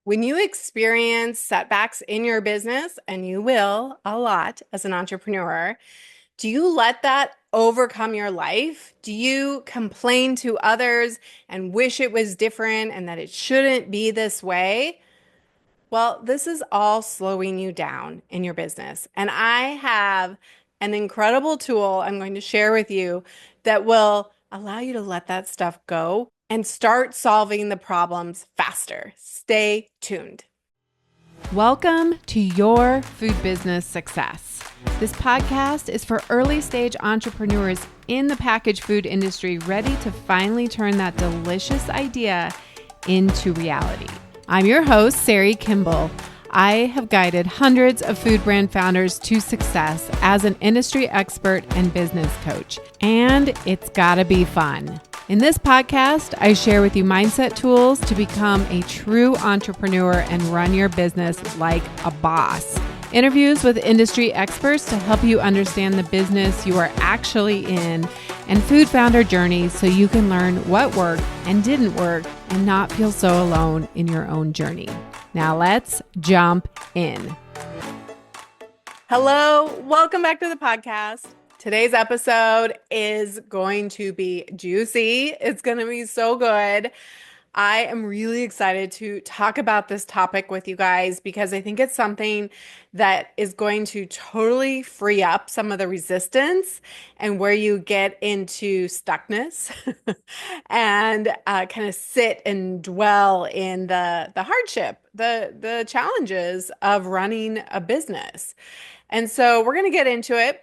When you experience setbacks in your business, and you will a lot as an entrepreneur, do you let that overcome your life? Do you complain to others and wish it was different and that it shouldn't be this way? Well, this is all slowing you down in your business. And I have an incredible tool I'm going to share with you that will allow you to let that stuff go and start solving the problems faster. Stay tuned. Welcome to Your Food Business Success. This podcast is for early stage entrepreneurs in the packaged food industry ready to finally turn that delicious idea into reality. I'm your host, Sari Kimball. I have guided hundreds of food brand founders to success as an industry expert and business coach, and it's gotta be fun. In this podcast, I share with you mindset tools to become a true entrepreneur and run your business like a boss. Interviews with industry experts to help you understand the business you are actually in, and food founder journeys so you can learn what worked and didn't work and not feel so alone in your own journey. Now let's jump in. Hello, welcome back to the podcast. Today's episode is going to be juicy. It's going to be so good. I am really excited to talk about this topic with you guys because I think it's something that is going to totally free up some of the resistance and where you get into stuckness and kind of sit and dwell in the hardship, the challenges of running a business. And so we're going to get into it.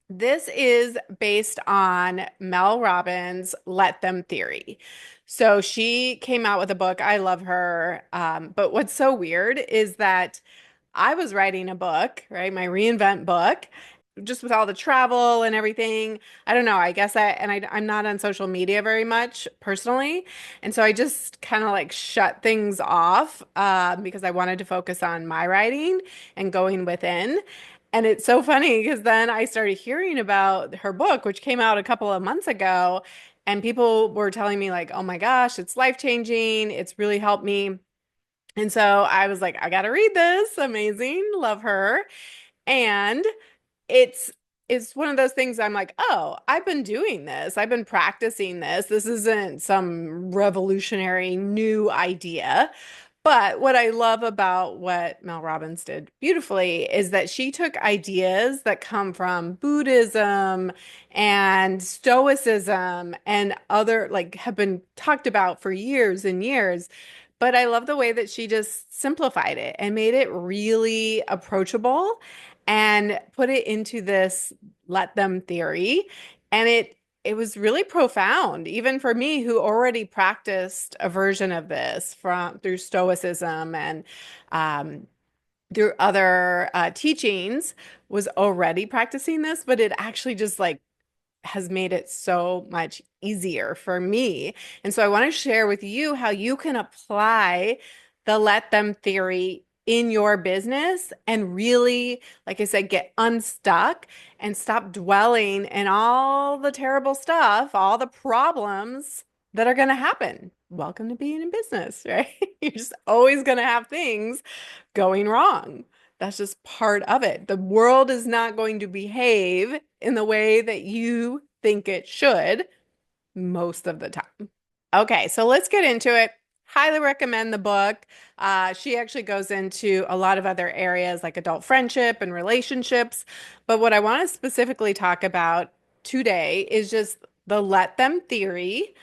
This is based on Mel Robbins' Let Them theory. So she came out with a book. I love her. But what's so weird is that I was writing a book, right? My reinvent book, just with all the travel and everything. I don't know. I guess I'm not on social media very much personally. And so I just kind of like shut things off because I wanted to focus on my writing and going within. And it's so funny because then I started hearing about her book, which came out a couple of months ago, and people were telling me like, "Oh my gosh, it's life-changing. It's really helped me." And so I was like, "I got to read this. Amazing. Love her." And it's it's one of those things I'm like, "Oh, I've been doing this. I've been practicing this. This isn't some revolutionary new idea." But what I love about what Mel Robbins did beautifully is that she took ideas that come from Buddhism and Stoicism and other, like, have been talked about for years and years. But I love the way that she just simplified it and made it really approachable and put it into this let them theory. And it was really profound, even for me who already practiced a version of this from through Stoicism and um, through other teachings, was already practicing this, but it actually just like has made it so much easier for me. And so I want to share with you how you can apply the let them theory in your business and really, like I said, get unstuck and stop dwelling in all the terrible stuff, all the problems that are going to happen. Welcome to being in business, right? You're just always going to have things going wrong. That's just part of it. The world is not going to behave in the way that you think it should most of the time. Okay, so let's get into it. Highly recommend the book. She actually goes into a lot of other areas like adult friendship and relationships. But what I want to specifically talk about today is just the let them theory.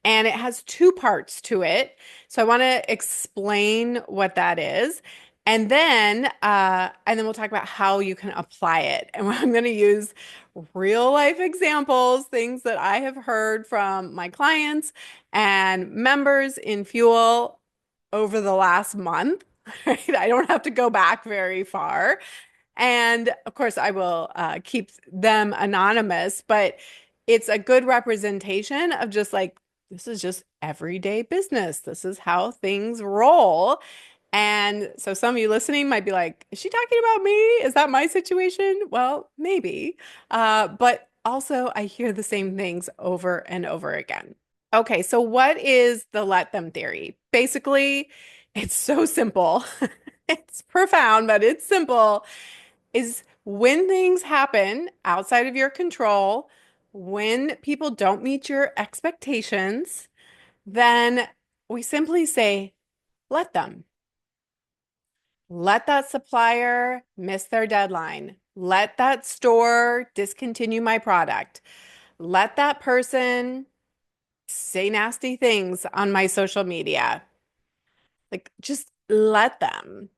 And it has two parts to it. So I want to explain what that is. And then we'll talk about how you can apply it. And I'm going to use real life examples, things that I have heard from my clients and members in Fuel over the last month. Right? I don't have to go back very far. And of course, I will keep them anonymous, but it's a good representation of just like, this is just everyday business. This is how things roll. And so some of you listening might be like, is she talking about me? Is that my situation? Well, maybe. But also, I hear the same things over and over again. Okay, so what is the let them theory? Basically, It's so simple. It's profound, but it's simple. Is when things happen outside of your control, when people don't meet your expectations, then we simply say, let them. Let that supplier miss their deadline. Let that store discontinue my product. Let that person say nasty things on my social media. Like, just let them.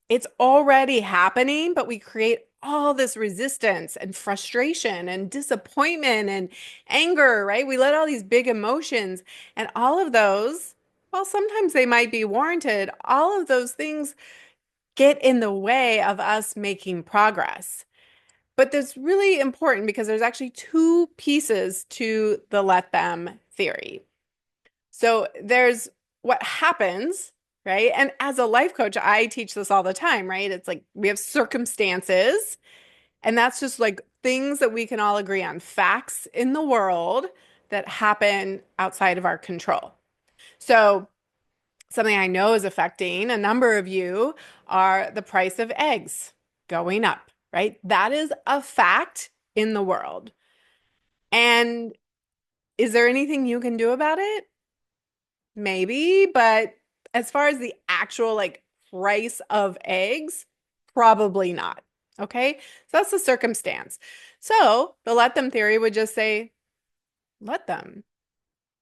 It's already happening, but we create all this resistance and frustration and disappointment and anger, right? We let all these big emotions and all of those, well, sometimes they might be warranted. All of those things get in the way of us making progress. But that's really important because there's actually two pieces to the let them theory. So there's what happens, right? And as a life coach, I teach this all the time, right? It's like we have circumstances, and that's just like things that we can all agree on, facts in the world that happen outside of our control. So something I know is affecting a number of you are the price of eggs going up, right? That is a fact in the world. And is there anything you can do about it? Maybe, but as far as the actual like price of eggs, probably not. Okay? So that's the circumstance. So the let them theory would just say, let them.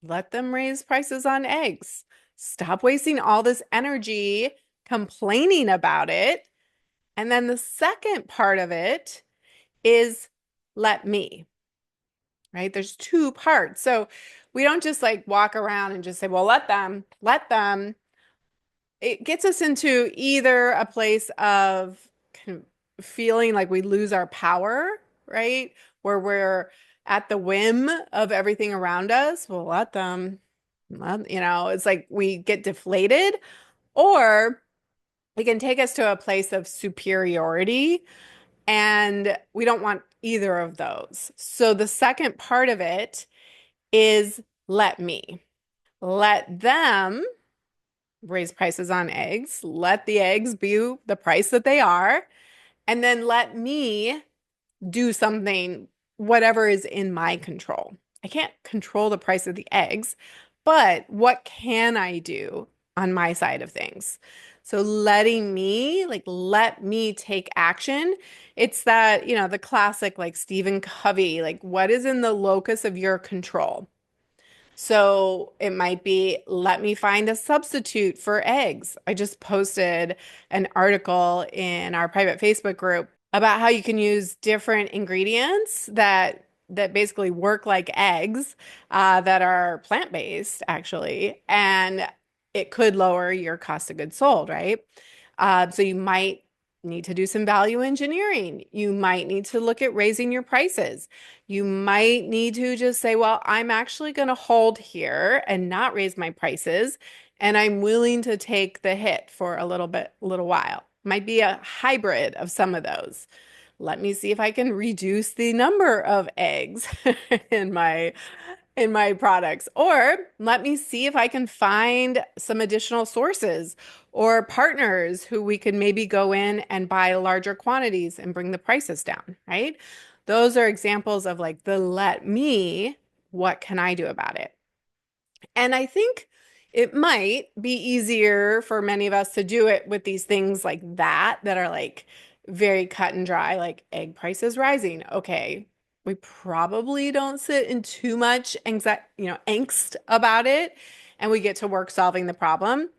Let them raise prices on eggs. Stop wasting all this energy complaining about it. And then the second part of it is let me, right? There's two parts. So we don't just like walk around and just say, well, let them, let them. It gets us into either a place of kind of feeling like we lose our power, right? Where we're at the whim of everything around us. Well, let them, it's like we get deflated, or it can take us to a place of superiority, and we don't want either of those. So the second part of it is let me. Let them raise prices on eggs. Let the eggs be the price that they are. And then let me do something, whatever is in my control. I can't control the price of the eggs, but what can I do on my side of things? So letting me, like, let me take action. It's that, the classic, like Stephen Covey, like, what is in the locus of your control? So it might be, let me find a substitute for eggs. I just posted an article in our private Facebook group about how you can use different ingredients that basically work like eggs, that are plant-based actually, and it could lower your cost of goods sold, right? So you might need to do some value engineering. You might need to look at raising your prices. You might need to just say, well, I'm actually going to hold here and not raise my prices, and I'm willing to take the hit for a little while. Might be a hybrid of some of those. Let me see if I can reduce the number of eggs in my products, or let me see if I can find some additional sources or partners who we could maybe go in and buy larger quantities and bring the prices down, right? Those are examples of like the let me, what can I do about it? And I think it might be easier for many of us to do it with these things like that are like very cut and dry, like egg prices rising. Okay, we probably don't sit in too much angst about it, and we get to work solving the problem.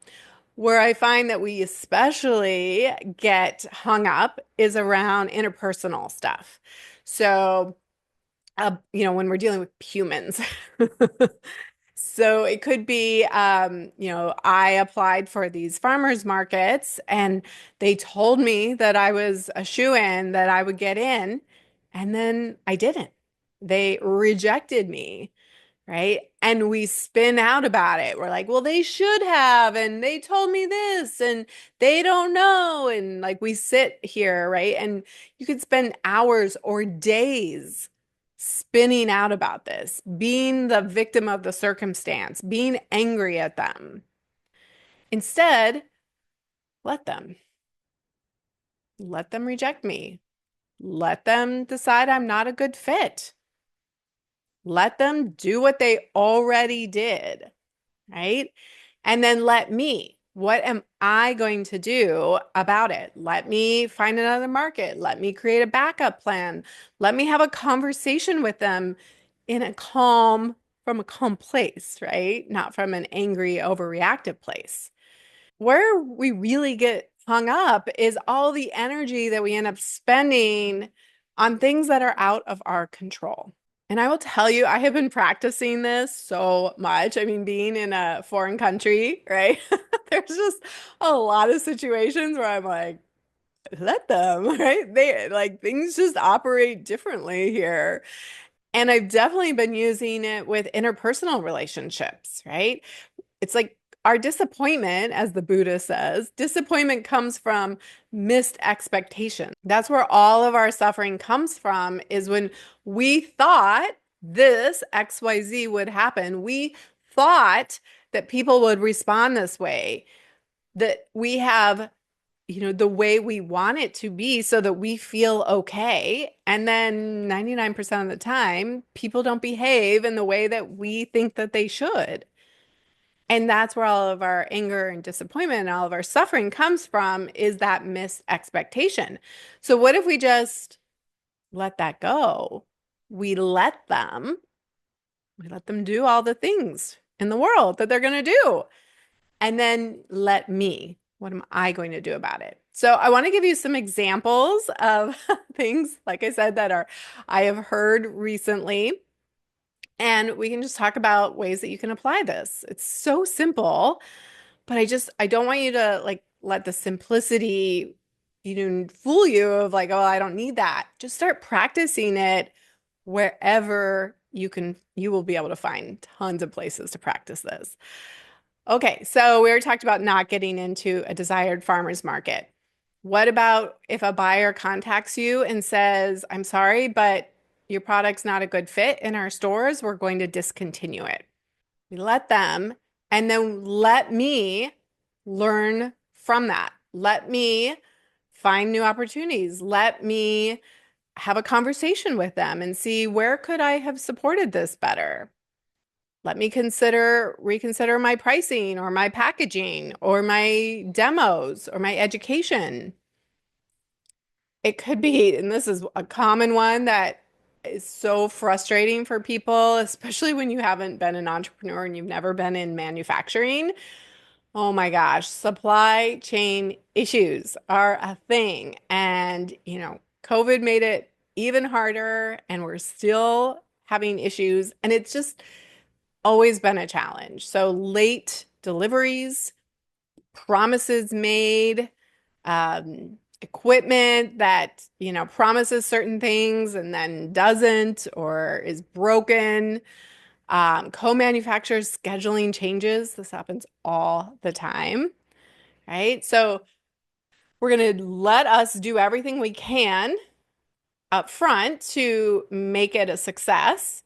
Where I find that we especially get hung up is around interpersonal stuff. So, when we're dealing with humans. So it could be, I applied for these farmers markets and they told me that I was a shoo-in, that I would get in, and then I didn't. They rejected me, right? And we spin out about it. We're like, well, they should have, and they told me this, and they don't know. And like we sit here, right? And you could spend hours or days spinning out about this, being the victim of the circumstance, being angry at them. Instead, let them. Let them reject me. Let them decide I'm not a good fit. Let them do what they already did, right? And then let me. What am I going to do about it? Let me find another market. Let me create a backup plan. Let me have a conversation with them in a calm, from a calm place, right? Not from an angry, overreactive place. Where we really get hung up is all the energy that we end up spending on things that are out of our control. And I will tell you, I have been practicing this so much. I mean, being in a foreign country, right? There's just a lot of situations where I'm like, let them, right? They like things just operate differently here. And I've definitely been using it with interpersonal relationships, right? It's like our disappointment, as the Buddha says, disappointment comes from missed expectation. That's where all of our suffering comes from, is when we thought this XYZ would happen. We thought that people would respond this way, that we have, the way we want it to be so that we feel okay. And then 99% of the time, people don't behave in the way that we think that they should. And that's where all of our anger and disappointment and all of our suffering comes from, is that missed expectation. So what if we just let that go? We let them, we let them do all the things in the world that they're going to do. And then let me, what am I going to do about it? So I want to give you some examples of things, like I said, I have heard recently. And we can just talk about ways that you can apply this. It's so simple. But I don't want you to like let the simplicity, fool you of like, oh, I don't need that. Just start practicing it wherever you will be able to find tons of places to practice this. Okay, so we already talked about not getting into a desired farmer's market. What about if a buyer contacts you and says, I'm sorry, but your product's not a good fit in our stores. We're going to discontinue it. We let them, and then let me learn from that. Let me find new opportunities. Let me have a conversation with them and see, where could I have supported this better? Let me reconsider my pricing or my packaging or my demos or my education. It could be, and this is a common one that is so frustrating for people, especially when you haven't been an entrepreneur and you've never been in manufacturing. Oh my gosh, supply chain issues are a thing. And, COVID made it even harder, and we're still having issues. And it's just always been a challenge. So late deliveries, promises made, equipment that, promises certain things and then doesn't or is broken. Co-manufacturers scheduling changes. This happens all the time, right? So we're going to let us do everything we can up front to make it a success.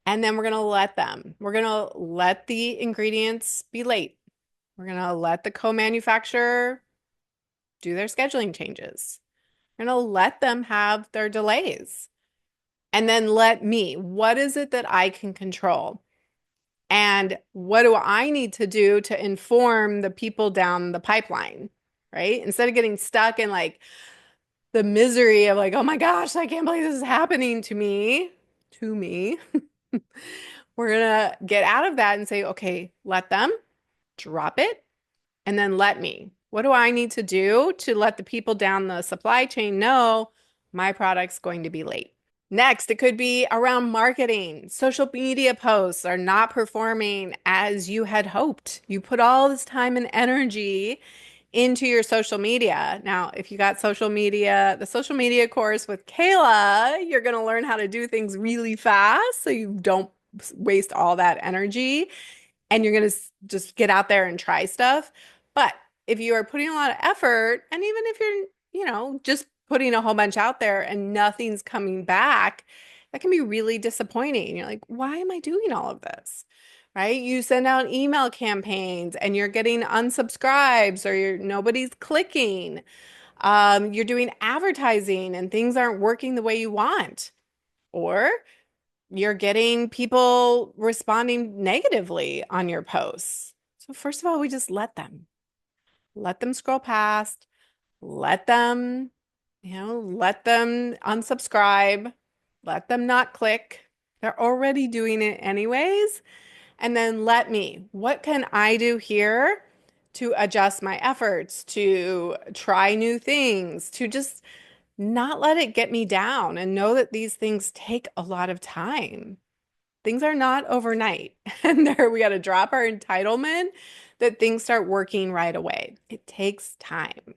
And then we're going to let them. We're going to let the ingredients be late. We're going to let the co-manufacturer do their scheduling changes. We're going to let them have their delays. And then let me. What is it that I can control? And what do I need to do to inform the people down the pipeline, right? Instead of getting stuck in like the misery of like, oh my gosh, I can't believe this is happening to me, we're gonna get out of that and say, okay, let them, drop it, and then let me. What do I need to do to let the people down the supply chain know my product's going to be late? Next, it could be around marketing. Social media posts are not performing as you had hoped. You put all this time and energy into your social media. Now, if you got the social media course with Kayla, you're going to learn how to do things really fast so you don't waste all that energy, and you're going to just get out there and try stuff. But if you are putting a lot of effort, and even if you're, just putting a whole bunch out there and nothing's coming back, that can be really disappointing. You're like, why am I doing all of this? right? You send out email campaigns and you're getting unsubscribes or nobody's clicking. You're doing advertising and things aren't working the way you want. Or you're getting people responding negatively on your posts. So first of all, we just let them scroll past, let them, let them unsubscribe, let them not click. They're already doing it anyways. And then what can I do here to adjust my efforts, to try new things, to just not let it get me down and know that these things take a lot of time. Things are not overnight. And there we got to drop our entitlement that things start working right away. It takes time.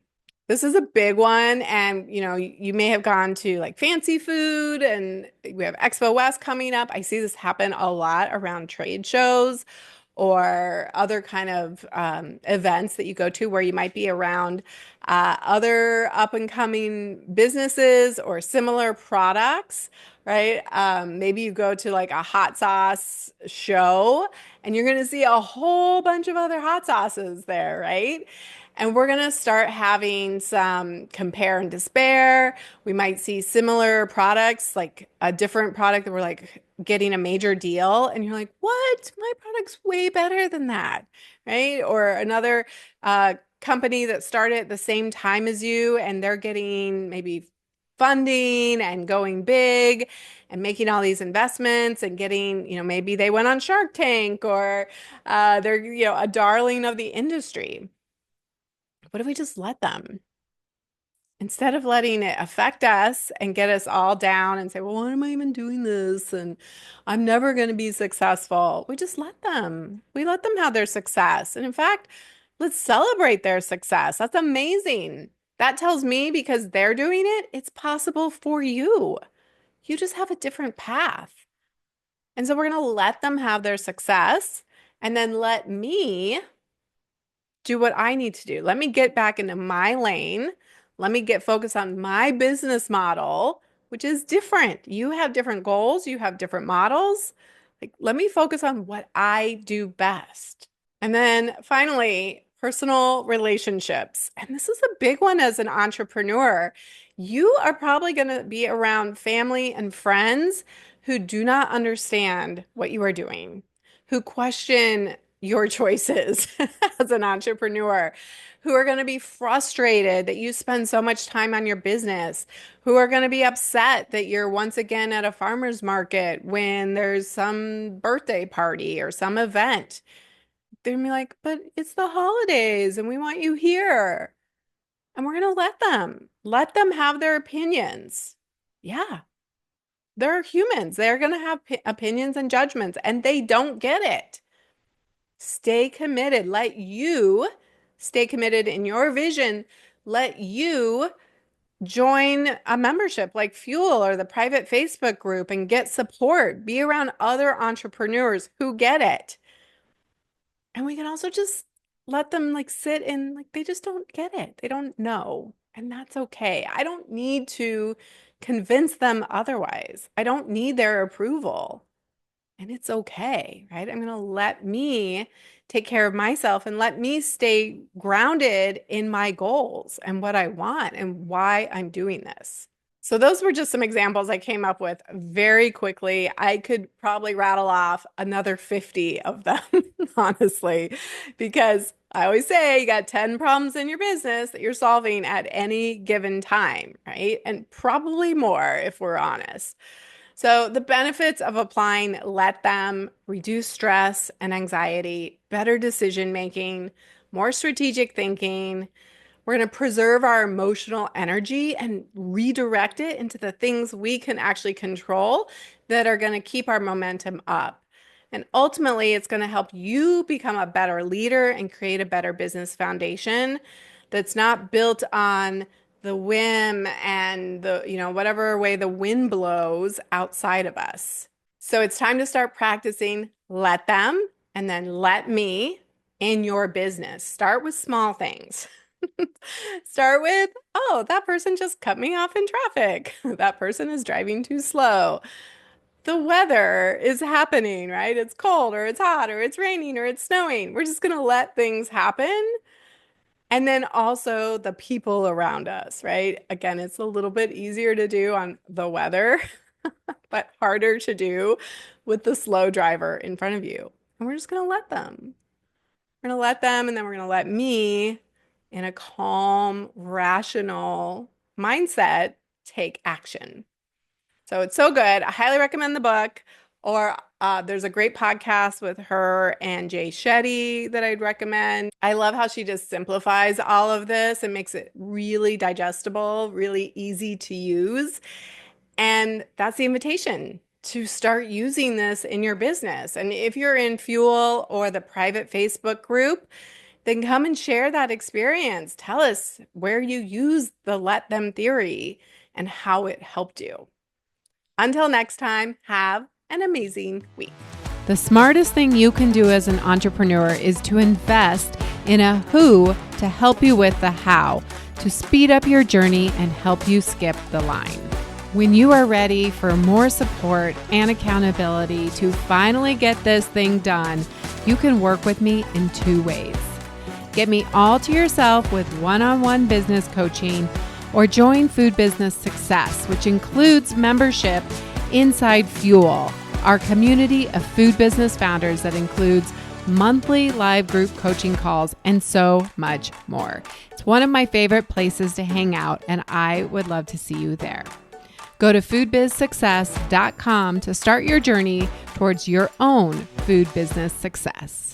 This is a big one. And, you may have gone to like fancy food and we have Expo West coming up. I see this happen a lot around trade shows or other kind of events that you go to where you might be around other up and coming businesses or similar products, right? Maybe you go to like a hot sauce show and you're going to see a whole bunch of other hot sauces there, right? And we're going to start having some compare and despair. We might see similar products, like a different product that we're like getting a major deal. And you're like, what? My product's way better than that, right? Or another company that started at the same time as you and they're getting maybe funding and going big and making all these investments and getting, maybe they went on Shark Tank or they're, a darling of the industry. What if we just let them? Instead of letting it affect us and get us all down and say, well, why am I even doing this? And I'm never going to be successful. We just let them. We let them have their success. And in fact, let's celebrate their success. That's amazing. That tells me because they're doing it, it's possible for you. You just have a different path. And so we're going to let them have their success and then let me do what I need to do. Let me get back into my lane. Let me get focused on my business model, which is different. You have different goals, you have different models. Like, let me focus on what I do best. And then finally, personal relationships. And this is a big one as an entrepreneur. You are probably going to be around family and friends who do not understand what you are doing, who question your choices as an entrepreneur, who are going to be frustrated that you spend so much time on your business, who are going to be upset that you're once again at a farmer's market when there's some birthday party or some event. They're gonna be like, but it's the holidays and we want you here. And we're going to let them have their opinions. Yeah, they're humans. They're going to have opinions and judgments, and they don't get it. Stay committed. Let you stay committed in your vision. Let you join a membership like Fuel or the private Facebook group and get support. Be around other entrepreneurs who get it. And we can also just let them like sit in, like they just don't get it. They don't know. And that's okay. I don't need to convince them otherwise. I don't need their approval. And it's okay, right? I'm going to let me take care of myself and let me stay grounded in my goals and what I want and why I'm doing this. So those were just some examples I came up with very quickly. I could probably rattle off another 50 of them, honestly, because I always say you got 10 problems in your business that you're solving at any given time, right? And probably more if we're honest. So the benefits of applying let them reduce stress and anxiety, better decision making, more strategic thinking. We're going to preserve our emotional energy and redirect it into the things we can actually control that are going to keep our momentum up. And ultimately, it's going to help you become a better leader and create a better business foundation that's not built on the whim and whatever way the wind blows outside of us. So it's time to start practicing let them and then let me in your business. Start with small things. Start with, oh, that person just cut me off in traffic. That person is driving too slow. the weather is happening, right? It's cold or it's hot or it's raining or it's snowing. We're just going to let things happen. And then also the people around us, right? Again, it's a little bit easier to do on the weather, but harder to do with the slow driver in front of you. And we're just going to let them. We're going to let them, and then we're going to let me, in a calm, rational mindset, take action. So it's so good. I highly recommend the book. Or there's a great podcast with her and Jay Shetty that I'd recommend. I love how she just simplifies all of this and makes it really digestible, really easy to use. And that's the invitation to start using this in your business. And if you're in Fuel or the private Facebook group, then come and share that experience. Tell us where you use the let them theory and how it helped you. Until next time, have an amazing week. The smartest thing you can do as an entrepreneur is to invest in a who to help you with the how, to speed up your journey and help you skip the line. When you are ready for more support and accountability to finally get this thing done, you can work with me in 2 ways. Get me all to yourself with one-on-one business coaching, or join Food Business Success, which includes membership inside Fuel, our community of food business founders that includes monthly live group coaching calls and so much more. It's one of my favorite places to hang out, and I would love to see you there. Go to foodbizsuccess.com to start your journey towards your own food business success.